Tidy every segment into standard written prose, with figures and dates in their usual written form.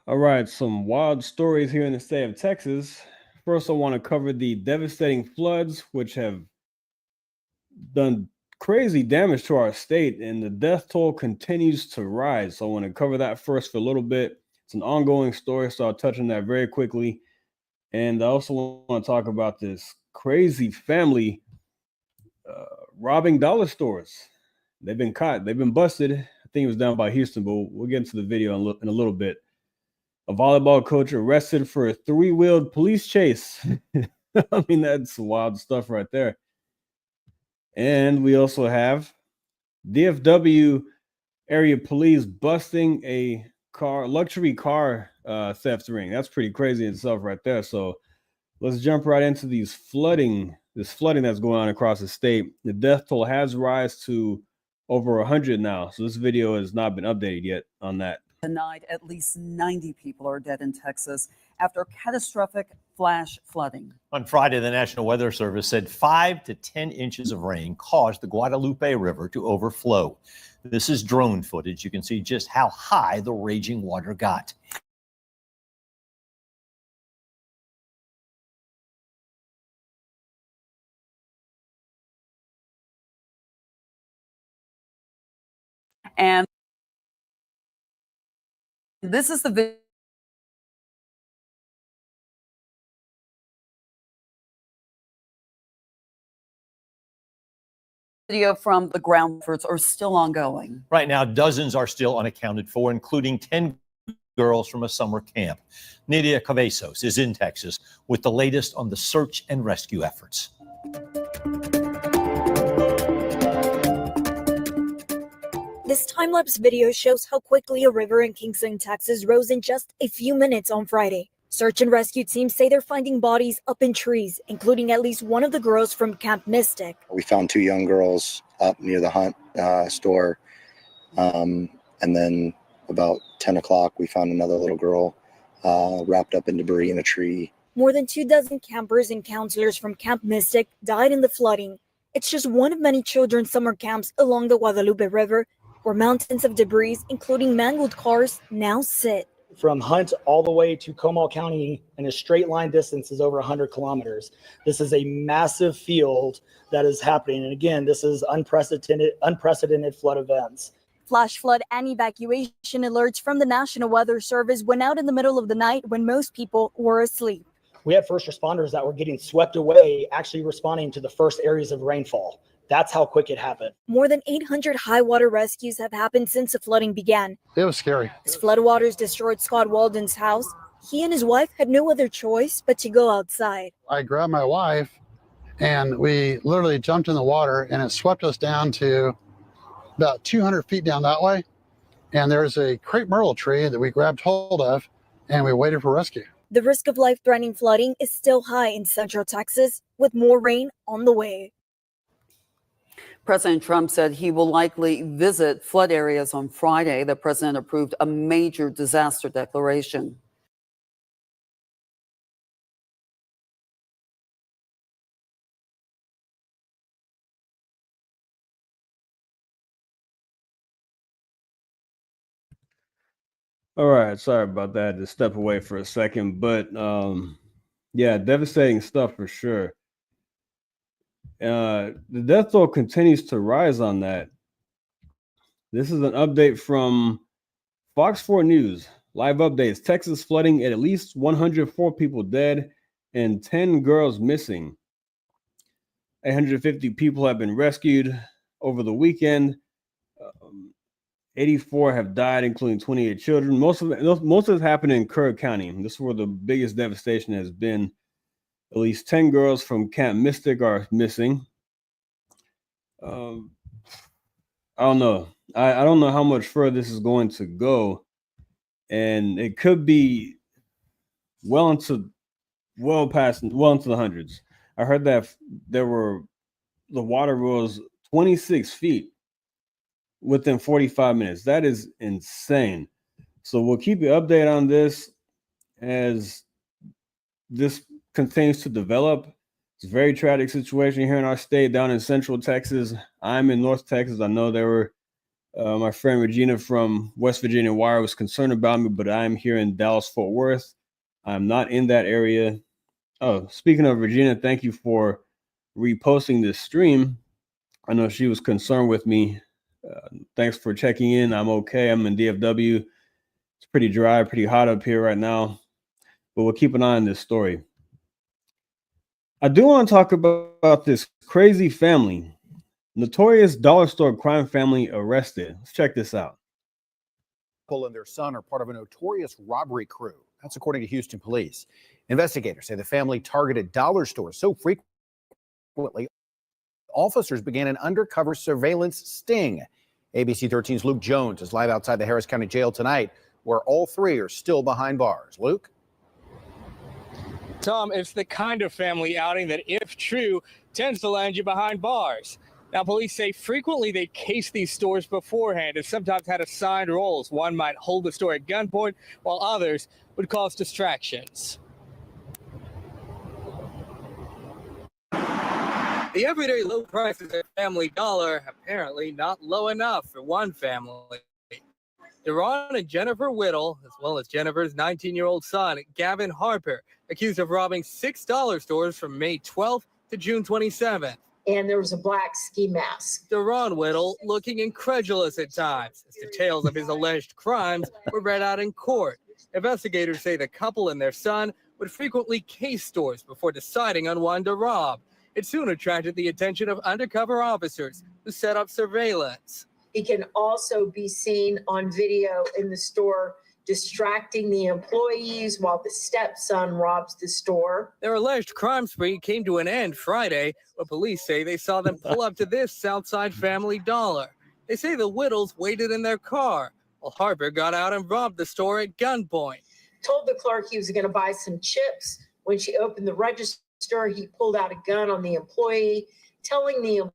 All right, some wild stories here in the state of Texas. First, I want to cover the devastating floods, which have done crazy damage to our state, and the death toll continues to rise. So, I want to cover that first for a little bit. It's an ongoing story, so I'll touch on that very quickly. And I also want to talk about this crazy family uh, robbing dollar stores. They've been caught, they've been busted. I think it was down by Houston, but we'll get into the video in a little bit. A volleyball coach arrested for a three-wheeled police chase. I mean, that's wild stuff right there. And we also have DFW area police busting a luxury car theft ring. That's pretty crazy in itself right there. So let's jump right into this flooding that's going on across the state. The death toll has risen to over 100 now. So this video has not been updated yet on that. Tonight, at least 90 people are dead in Texas after catastrophic flash flooding. On Friday, the National Weather Service said 5 to 10 inches of rain caused the Guadalupe River to overflow. This is drone footage. You can see just how high the raging water got. And this is the video from the ground efforts are still ongoing. Right now, dozens are still unaccounted for, including 10 girls from a summer camp. Nidia Cabezos is in Texas with the latest on the search and rescue efforts. This time-lapse video shows how quickly a river in Kingston, Texas rose in just a few minutes on Friday. Search and rescue teams say they're finding bodies up in trees, including at least one of the girls from Camp Mystic. We found 2 young girls up near the Hunt store. And then about 10 o'clock, we found another little girl wrapped up in debris in a tree. More than 24 campers and counselors from Camp Mystic died in the flooding. It's just one of many children's summer camps along the Guadalupe River, where mountains of debris, including mangled cars, now sit. From Hunt all the way to Comal County in a straight line distance is over 100 kilometers. This is a massive field that is happening. And again, this is unprecedented flood events. Flash flood and evacuation alerts from the National Weather Service went out in the middle of the night when most people were asleep. We had first responders that were getting swept away, actually responding to the first areas of rainfall. That's how quick it happened. More than 800 high water rescues have happened since the flooding began. It was scary. As floodwaters destroyed Scott Walden's house, he and his wife had no other choice but to go outside. I grabbed my wife and we literally jumped in the water and it swept us down to about 200 feet down that way. And there's a crepe myrtle tree that we grabbed hold of and we waited for rescue. The risk of life-threatening flooding is still high in central Texas, with more rain on the way. President Trump said he will likely visit flood areas on Friday. The president approved a major disaster declaration. All right, sorry about that. To step away for a second, but yeah, devastating stuff for sure. The death toll continues to rise on that. This is an update from Fox 4 News. Live updates: Texas flooding, at least 104 people dead and 10 girls missing. 850 people have been rescued over the weekend. 84 have died, including 28 children. Most of it happened in Kerr County. This is where the biggest devastation has been. At least 10 girls from Camp Mystic are missing. I don't know. I don't know how much further this is going to go. And it could be well into the hundreds. I heard that the water rose 26 feet within 45 minutes. That is insane. So we'll keep you updated on this as this continues to develop. It's a very tragic situation here in our state, down in Central Texas. I'm in North Texas. I know there were my friend Regina from West Virginia Wire was concerned about me, but I'm here in Dallas, Fort Worth. I'm not in that area. Oh, speaking of Regina, thank you for reposting this stream. I know she was concerned with me. Thanks for checking in. I'm okay. I'm in DFW. It's pretty dry, pretty hot up here right now, but we'll keep an eye on this story. I do want to talk about this crazy family. Notorious dollar store crime family arrested. Let's check this out. And their son are part of a notorious robbery crew. That's according to Houston police. Investigators say the family targeted dollar stores so frequently, officers began an undercover surveillance sting. ABC 13's Luke Jones is live outside the Harris County Jail tonight, where all three are still behind bars. Luke? Tom, it's the kind of family outing that, if true, tends to land you behind bars. Now, police say frequently they case these stores beforehand and sometimes had assigned roles. One might hold the store at gunpoint, while others would cause distractions. The everyday low prices at Family Dollar apparently not low enough for one family. Deron and Jennifer Whittle, as well as Jennifer's 19-year-old son, Gavin Harper, accused of robbing $6 stores from May 12th to June 27th. And there was a black ski mask. Deron Whittle looking incredulous at times as details of his alleged crimes were read out in court. Investigators say the couple and their son would frequently case stores before deciding on one to rob. It soon attracted the attention of undercover officers who set up surveillance. He can also be seen on video in the store distracting the employees while the stepson robs the store. Their alleged crime spree came to an end Friday, but police say they saw them pull up to this Southside Family Dollar. They say the Whittles waited in their car, while Harper got out and robbed the store at gunpoint. Told the clerk he was going to buy some chips. When she opened the register, he pulled out a gun on the employee, telling the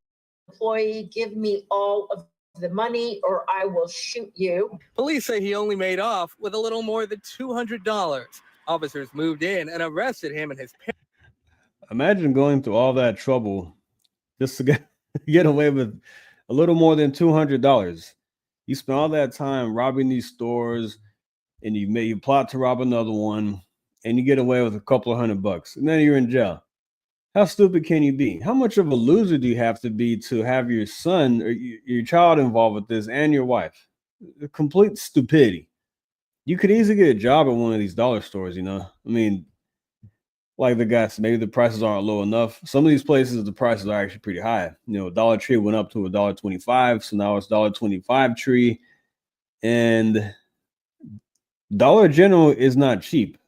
employee, "Give me all of the money or I will shoot you." Police say he only made off with a little more than $200. Officers moved in and arrested him and his parents. Imagine going through all that trouble just to get away with a little more than $200. You spend all that time robbing these stores, and you plot to rob another one, and you get away with a couple of $100, and then you're in jail. How stupid can you be? How much of a loser do you have to be to have your son or your child involved with this and your wife? Complete stupidity. You could easily get a job at one of these dollar stores, I mean, like the guys, maybe the prices aren't low enough. Some of these places, the prices are actually pretty high. Dollar Tree went up to $1.25, so now it's $1.25 Tree. And Dollar General is not cheap.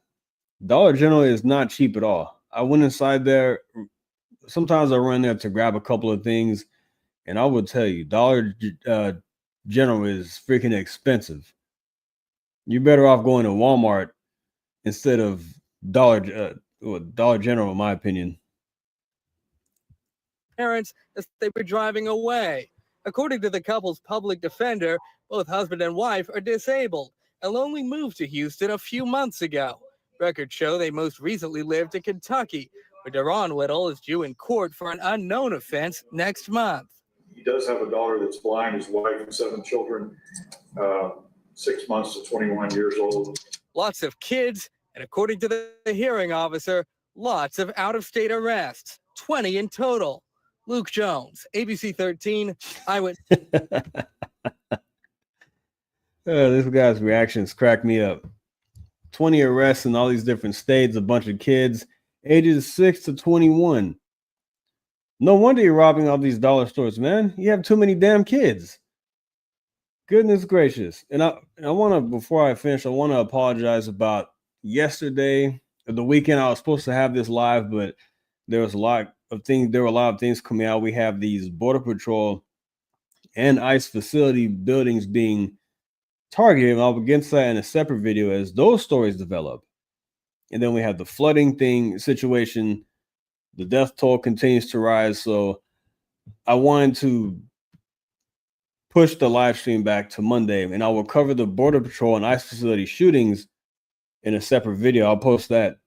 Dollar General is not cheap at all. I went inside there. Sometimes I run there to grab a couple of things, and I would tell you, Dollar General is freaking expensive. You're better off going to Walmart instead of Dollar General, in my opinion. Parents as they were driving away. According to the couple's public defender, both husband and wife are disabled and only moved to Houston a few months ago. Records show they most recently lived in Kentucky, where Deron Whittle is due in court for an unknown offense next month. He does have a daughter that's blind, his wife and 7 children, 6 months to 21 years old. Lots of kids, and according to the hearing officer, lots of out-of-state arrests, 20 in total. Luke Jones, ABC 13, Eyewitness. This guy's reactions crack me up. 20 arrests in all these different states, a bunch of kids, ages 6 to 21. No wonder you're robbing all these dollar stores, man. You have too many damn kids. Goodness gracious. And I want to, before I finish, I want to apologize about yesterday, the weekend. I was supposed to have this live, but there were a lot of things coming out. We have these Border Patrol and ICE facility buildings being targeted, and I'll against that in a separate video as those stories develop. And then we have the flooding situation. The death toll continues to rise. So I wanted to push the live stream back to Monday, and I will cover the Border Patrol and ICE facility shootings in a separate video. I'll post that.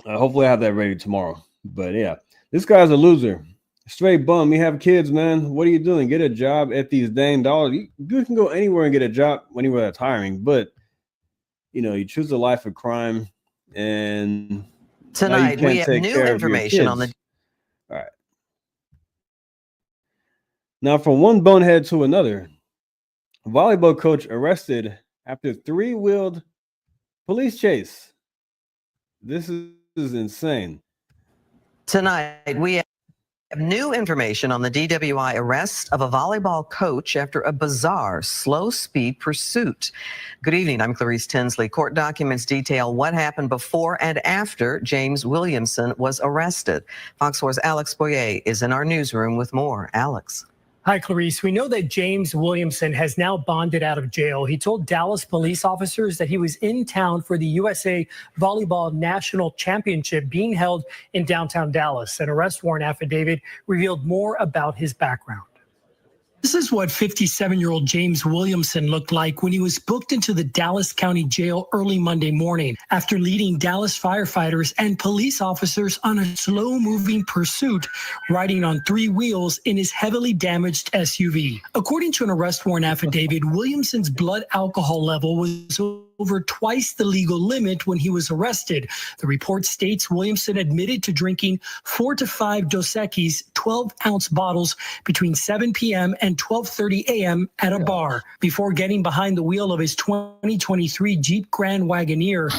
Hopefully I have that ready tomorrow. But yeah, This guy's a loser. Straight bum. You have kids, man. What are you doing? Get a job at these dang dollars. You can go anywhere and get a job anywhere that's hiring, but you choose a life of crime, and now you Tonight, we can't have take new care of your information on kids. the All right. Now, from one bonehead to another, volleyball coach arrested after three-wheeled police chase. This is insane. Tonight, we have new information on the DWI arrest of a volleyball coach after a bizarre slow-speed pursuit. Good evening, I'm Clarice Tinsley. Court documents detail what happened before and after James Williamson was arrested. Fox 4's Alex Boyer is in our newsroom with more. Alex. Hi, Clarice. We know that James Williamson has now bonded out of jail. He told Dallas police officers that he was in town for the USA Volleyball National Championship being held in downtown Dallas. An arrest warrant affidavit revealed more about his background. This is what 57-year-old James Williamson looked like when he was booked into the Dallas County Jail early Monday morning after leading Dallas firefighters and police officers on a slow-moving pursuit, riding on three wheels in his heavily damaged SUV. According to an arrest warrant affidavit, Williamson's blood alcohol level was over twice the legal limit when he was arrested. The report states Williamson admitted to drinking 4 to 5 Dos Equis 12-ounce bottles between 7 p.m. and 12:30 a.m. at a bar before getting behind the wheel of his 2023 Jeep Grand Wagoneer.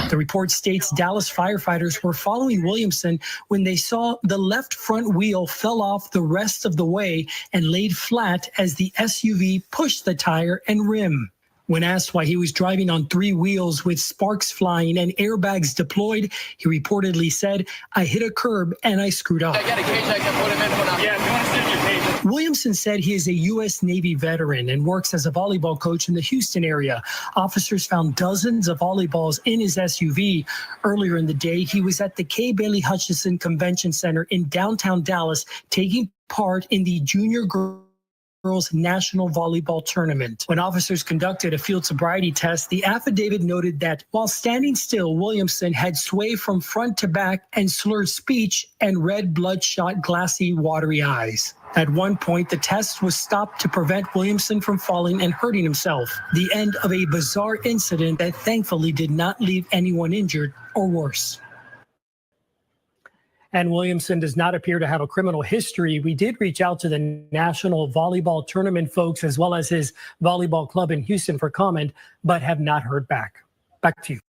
The report states Dallas firefighters were following Williamson when they saw the left front wheel fell off the rest of the way and laid flat as the SUV pushed the tire and rim. When asked why he was driving on three wheels with sparks flying and airbags deployed, he reportedly said, "I hit a curb and I screwed up." I got a cage I can put him in for now. Yeah, if you want to sit in your cage. Williamson said he is a U.S. Navy veteran and works as a volleyball coach in the Houston area. Officers found dozens of volleyballs in his SUV. Earlier in the day, he was at the K. Bailey Hutchison Convention Center in downtown Dallas, taking part in the Junior Girls National Volleyball Tournament. When officers conducted a field sobriety test, the affidavit noted that while standing still, Williamson had sway from front to back and slurred speech and red bloodshot, glassy, watery eyes. At one point, the test was stopped to prevent Williamson from falling and hurting himself. The end of a bizarre incident that thankfully did not leave anyone injured or worse. And Williamson does not appear to have a criminal history. We did reach out to the National Volleyball Tournament folks as well as his volleyball club in Houston for comment, but have not heard back. Back to you.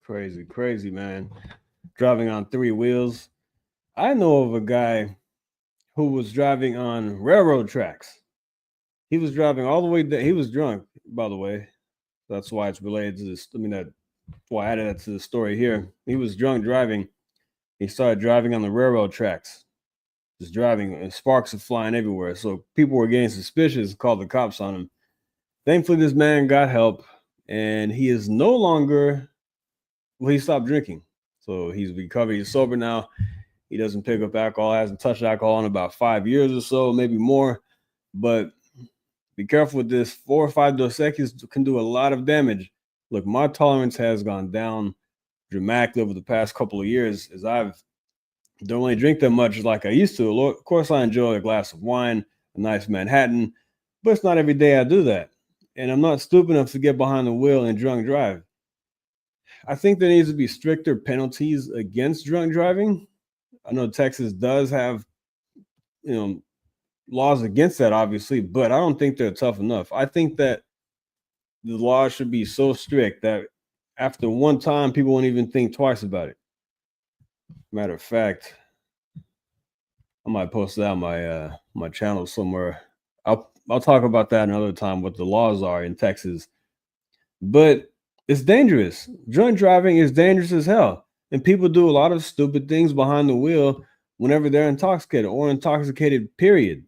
Crazy, man. Driving on three wheels. I know of a guy who was driving on railroad tracks. He was driving all the way there. He was drunk, by the way. That's why it's related to this. That's why I added that to the story here. He was drunk driving. He started driving on the railroad tracks, just driving, and sparks are flying everywhere. So people were getting suspicious, called the cops on him. Thankfully, this man got help, and he is no longer, he stopped drinking. So he's recovered. He's sober now. He doesn't pick up alcohol, hasn't touched alcohol in about 5 years or so, maybe more. But be careful with this. 4 or 5 Dos Equis can do a lot of damage. Look, my tolerance has gone down dramatically over the past couple of years, as I've don't really drink that much like I used to. Of course, I enjoy a glass of wine, a nice Manhattan, but it's not every day I do that. And I'm not stupid enough to get behind the wheel and drunk drive. I think there needs to be stricter penalties against drunk driving. I know Texas does have, laws against that, obviously, but I don't think they're tough enough. I think that the law should be so strict that after one time, people won't even think twice about it. Matter of fact, I might post that on my channel somewhere. I'll talk about that another time, what the laws are in Texas. But it's dangerous. Drunk driving is dangerous as hell. And people do a lot of stupid things behind the wheel whenever they're intoxicated or intoxicated, period.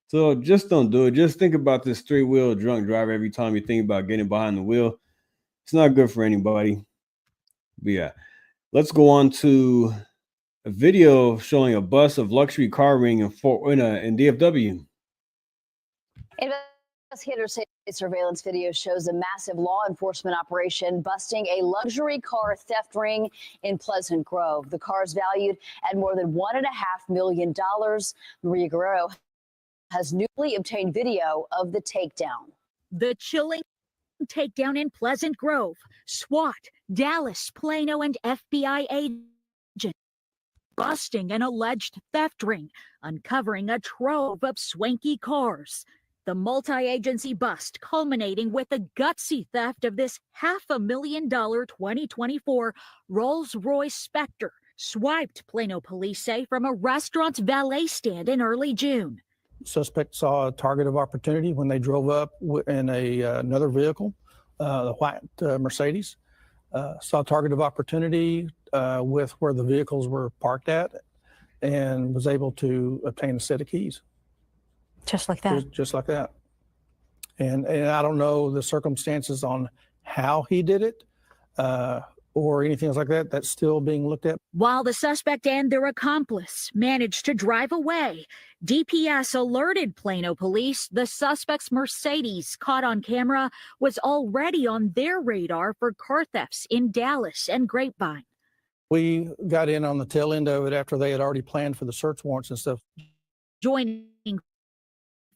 So just don't do it. Just think about this three-wheel drunk driver every time you think about getting behind the wheel. It's not good for anybody. But yeah, let's go on to a video showing a bust of luxury car ring in DFW. Investigators say surveillance video shows a massive law enforcement operation busting a luxury car theft ring in Pleasant Grove. The car is valued at more than $1.5 million. Maria Guerrero has newly obtained video of the takedown. The chilling takedown in Pleasant Grove. SWAT, Dallas, Plano, and FBI agents busting an alleged theft ring, uncovering a trove of swanky cars. The multi-agency bust culminating with the gutsy theft of this $500,000 2024 Rolls-Royce Spectre, swiped, Plano police say, from a restaurant's valet stand in early June. Suspect saw a target of opportunity when they drove up in another vehicle, the white Mercedes. Saw target of opportunity with where the vehicles were parked at, and was able to obtain a set of keys. Just like that? Just like that. And I don't know the circumstances on how he did it or anything else like that. That's still being looked at. While the suspect and their accomplice managed to drive away, DPS alerted Plano police the suspect's Mercedes, caught on camera, was already on their radar for car thefts in Dallas and Grapevine. We got in on the tail end of it after they had already planned for the search warrants and stuff. Joining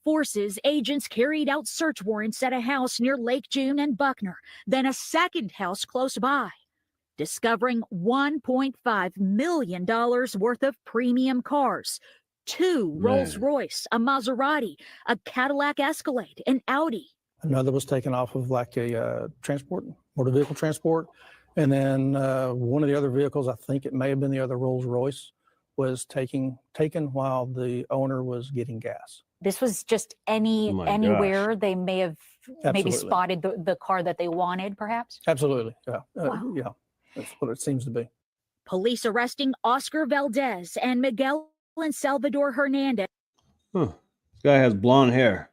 forces, agents carried out search warrants at a house near Lake June and Buckner, then a second house close by, discovering $1.5 million worth of premium cars, two Rolls-Royce, a Maserati, a Cadillac Escalade, an Audi. Another was taken off of like a transport, motor vehicle transport. And then one of the other vehicles, I think it may have been the other Rolls-Royce, was taken while the owner was getting gas. This was just anywhere they may have maybe spotted the car that they wanted, perhaps? Absolutely, yeah. Wow. Yeah, that's what it seems to be. Police arresting Oscar Valdez and Miguel and Salvador Hernandez. This guy has blonde hair.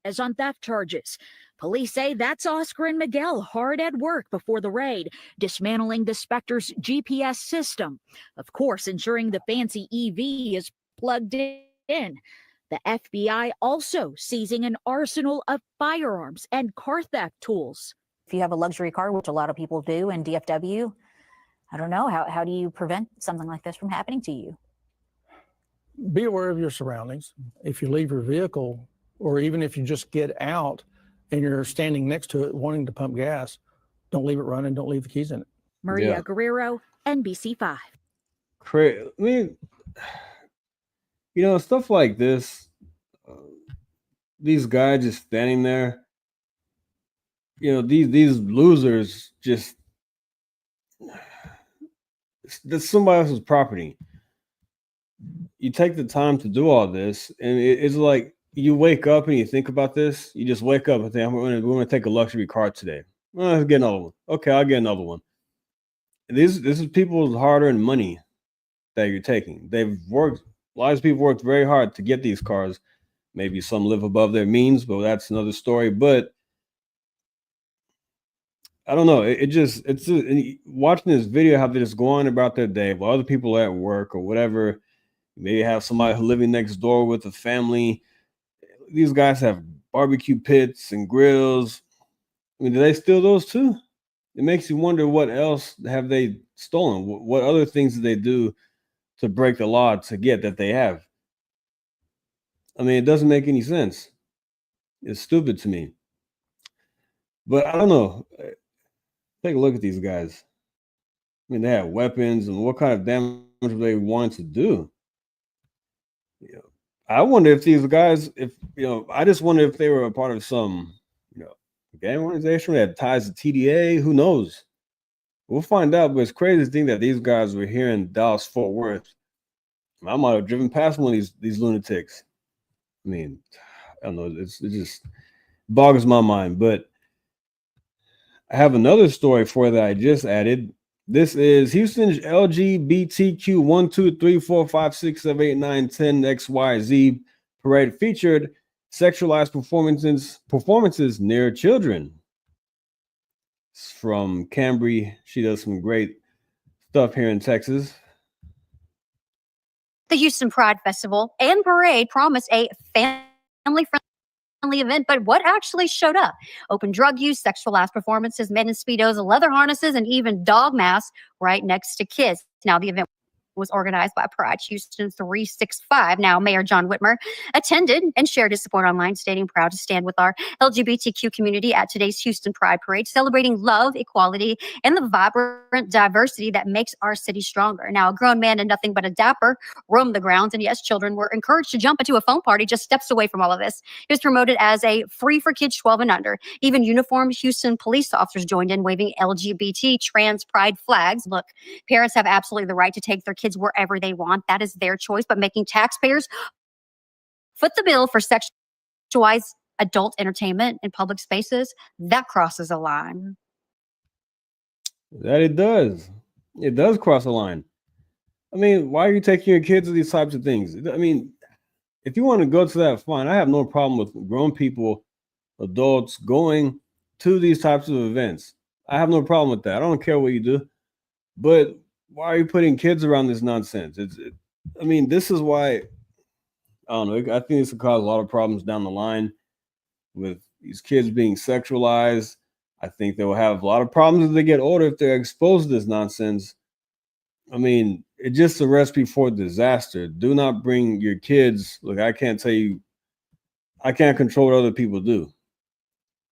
As on theft charges. Police say that's Oscar and Miguel hard at work before the raid, dismantling the Spectre's GPS system. Of course, ensuring the fancy EV is plugged in. The FBI also seizing an arsenal of firearms and car theft tools. If you have a luxury car, which a lot of people do in DFW, I don't know, how do you prevent something like this from happening to you? Be aware of your surroundings. If you leave your vehicle, or even if you just get out and you're standing next to it wanting to pump gas, don't leave it running, don't leave the keys in it. Maria Guerrero, NBC5. I mean, you know, stuff like this, these guys just standing there, you know, these losers just, that's somebody else's property. You take the time to do all this, and it's like you wake up and you think about this. You just wake up and think, we're going to take a luxury car today. Well, let's get another one. Okay, I'll get another one. This is people's hard-earned money that you're taking. They've worked. A lot of people worked very hard to get these cars. Maybe some live above their means, but that's another story. But I don't know. It's watching this video, how they just go on about their day while other people are at work or whatever. Maybe have somebody living next door with a family. These guys have barbecue pits and grills. I mean, do they steal those too? It makes you wonder, what else have they stolen? What other things did they do to break the law to get that they have? I mean, it doesn't make any sense. It's stupid to me. But I don't know. Take a look at these guys. I mean, they have weapons, and what kind of damage they want to do? You know, I wonder if these guys, I just wonder if they were a part of some, gang organization that had ties to TDA. Who knows? We'll find out. But it's crazy to think that these guys were here in Dallas, Fort Worth. I might have driven past one of these lunatics. I mean, I don't know. It just boggles my mind. But I have another story for you that I just added. This is Houston's LGBTQ 1, 2, 3, 4, 5, 6, 7, 8, 9, 10 XYZ parade featured sexualized performances near children. It's from Cambry. She does some great stuff here in Texas. The Houston Pride Festival and Parade promise a family-friendly event, but what actually showed up? Open drug use, sexualized performances, men in Speedos, leather harnesses, and even dog masks right next to kids. Now, the event was organized by Pride Houston 365. Now, Mayor John Whitmer attended and shared his support online, stating, "Proud to stand with our LGBTQ community at today's Houston Pride Parade, celebrating love, equality, and the vibrant diversity that makes our city stronger." Now, a grown man and nothing but a dapper roamed the grounds, and yes, children were encouraged to jump into a foam party just steps away from all of this. It was promoted as a free for kids 12 and under. Even uniformed Houston police officers joined in, waving LGBT trans pride flags. Look, parents have absolutely the right to take their kids wherever they want. That is their choice. But making taxpayers foot the bill for sexualized adult entertainment in public spaces, that crosses a line. That it does. It does cross a line. I mean, why are you taking your kids to these types of things? I mean, if you want to go to that, fine. I have no problem with grown people, adults going to these types of events. I have no problem with that. I don't care what you do. But why are you putting kids around this nonsense? I mean, this is why, I don't know. I think this will cause a lot of problems down the line with these kids being sexualized. I think they will have a lot of problems as they get older if they're exposed to this nonsense. I mean, it's just a recipe for disaster. Do not bring your kids. Look, I can't tell you, I can't control what other people do.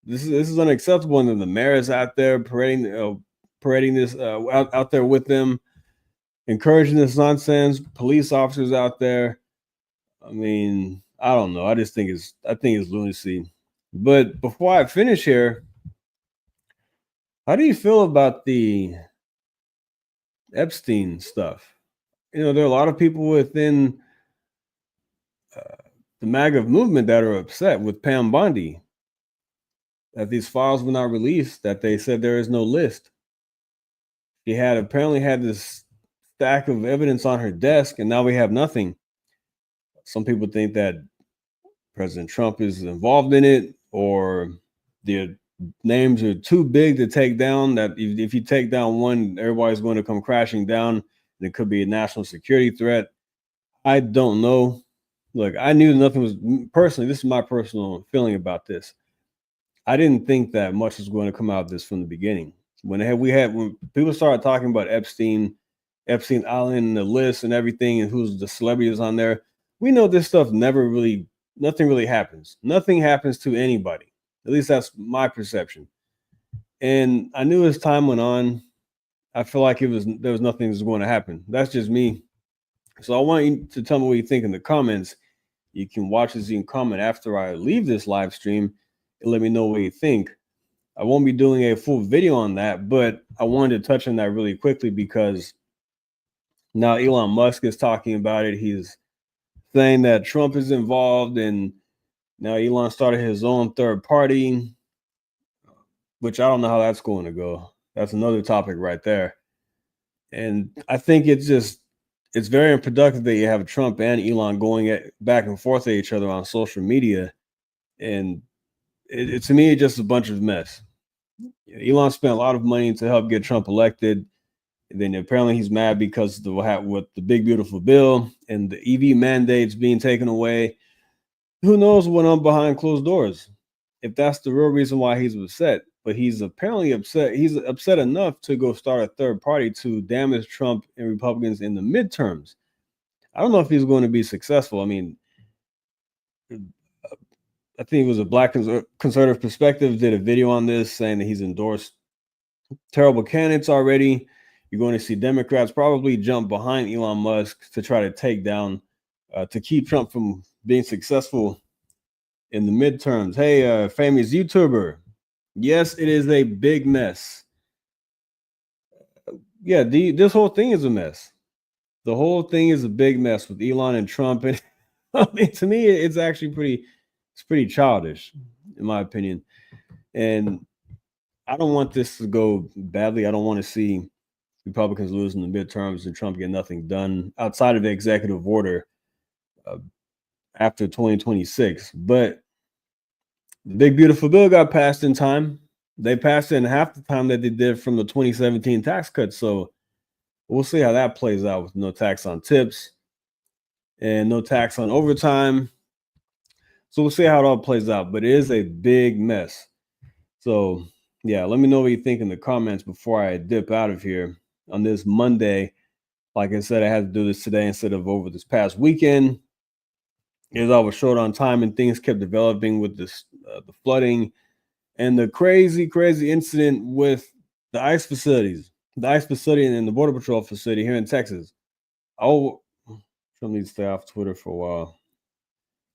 This is unacceptable. And then the mayor is out there parading this out there with them, encouraging this nonsense. Police officers out there. I mean, I don't know. I think it's lunacy. But before I finish here, how do you feel about the Epstein stuff? You know, there are a lot of people within the MAGA movement that are upset with Pam Bondi that these files were not released, that they said there is no list. She apparently had this stack of evidence on her desk, and now we have nothing. Some people think that President Trump is involved in it, or the names are too big to take down, that if you take down one, everybody's going to come crashing down, and it could be a national security threat. I don't know. Look, I knew nothing was, personally, this is my personal feeling about this. I didn't think that much was going to come out of this from the beginning. When people started talking about Epstein Island, and the list and everything, and who's the celebrities on there, we know this stuff nothing really happens. Nothing happens to anybody. At least that's my perception. And I knew as time went on, I feel like there was nothing that was going to happen. That's just me. So I want you to tell me what you think in the comments. You can watch this and comment after I leave this live stream and let me know what you think. I won't be doing a full video on that, but I wanted to touch on that really quickly because now Elon Musk is talking about it. He's saying that Trump is involved, and now Elon started his own third party, which I don't know how that's going to go. That's another topic right there. And I think it's very unproductive that you have Trump and Elon going back and forth at each other on social media. And to me, it's just a bunch of mess. Elon spent a lot of money to help get Trump elected. And then apparently he's mad because with the big, beautiful bill and the EV mandates being taken away. Who knows what on behind closed doors, if that's the real reason why he's upset. But he's apparently upset. He's upset enough to go start a third party to damage Trump and Republicans in the midterms. I don't know if he's going to be successful. I mean, I think it was a Black Conservative Perspective did a video on this saying that he's endorsed terrible candidates already. You're going to see Democrats probably jump behind Elon Musk to try to take down, to keep Trump from being successful in the midterms. Hey, famous YouTuber. Yes, it is a big mess. Yeah, this whole thing is a mess. The whole thing is a big mess with Elon and Trump. And I mean, to me, it's actually pretty childish, in my opinion. And I don't want this to go badly. I don't want to see Republicans lose in the midterms and Trump get nothing done outside of the executive order after 2026. But the big, beautiful bill got passed in time. They passed it in half the time that they did from the 2017 tax cuts. So we'll see how that plays out with no tax on tips and no tax on overtime. So we'll see how it all plays out. But it is a big mess. So yeah, let me know what you think in the comments before I dip out of here on this Monday. Like I said, I had to do this today instead of over this past weekend, as I was short on time and things kept developing with this the flooding and the crazy incident with the ICE facilities, and the Border Patrol facility here in Texas. Oh, Trump needs to stay off Twitter for a while.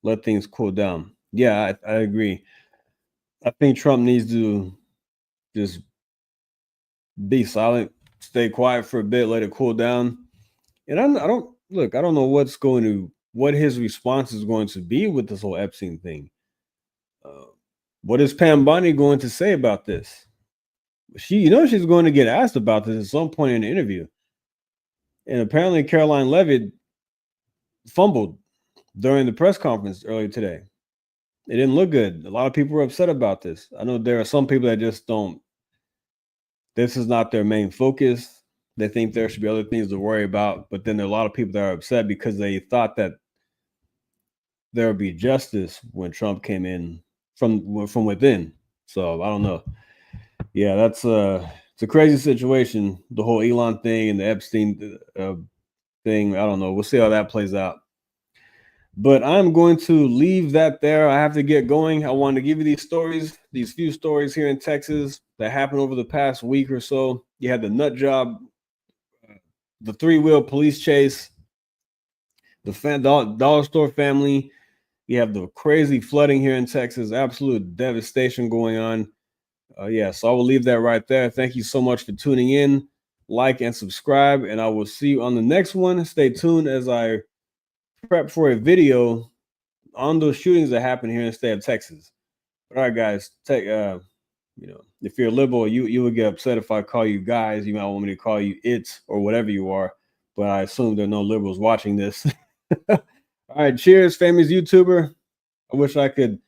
Let things cool down. Yeah, I agree. I think Trump needs to just be silent, stay quiet for a bit, let it cool down. And I don't know what his response is going to be with this whole Epstein thing. What is Pam Bondi going to say about this? She's going to get asked about this at some point in the interview. And apparently Caroline Leavitt fumbled during the press conference earlier today. It didn't look good. A lot of people were upset about this. I know there are some people that just don't. This is not their main focus. They think there should be other things to worry about. But then there are a lot of people that are upset because they thought that there would be justice when Trump came in from within. So I don't know. Yeah, it's a crazy situation. The whole Elon thing and the Epstein thing. I don't know. We'll see how that plays out. But I'm going to leave that there. I have to get going. I wanted to give you these few stories here in Texas that happened over the past week or so. You had the nut job, the 3-wheel police chase, the dollar store family. You have the crazy flooding here in Texas, absolute devastation going on. So I will leave that right there. Thank you so much for tuning in. Like and subscribe, and I will see you on the next one. Stay tuned as I prep for a video on those shootings that happened here in the state of Texas. All right, guys, if you're a liberal, you would get upset if I call you guys. You might want me to call you it or whatever you are, but I assume there are no liberals watching this. All right, cheers, famous YouTuber. I wish I could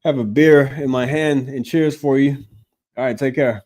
have a beer in my hand and cheers for you. All right, take care.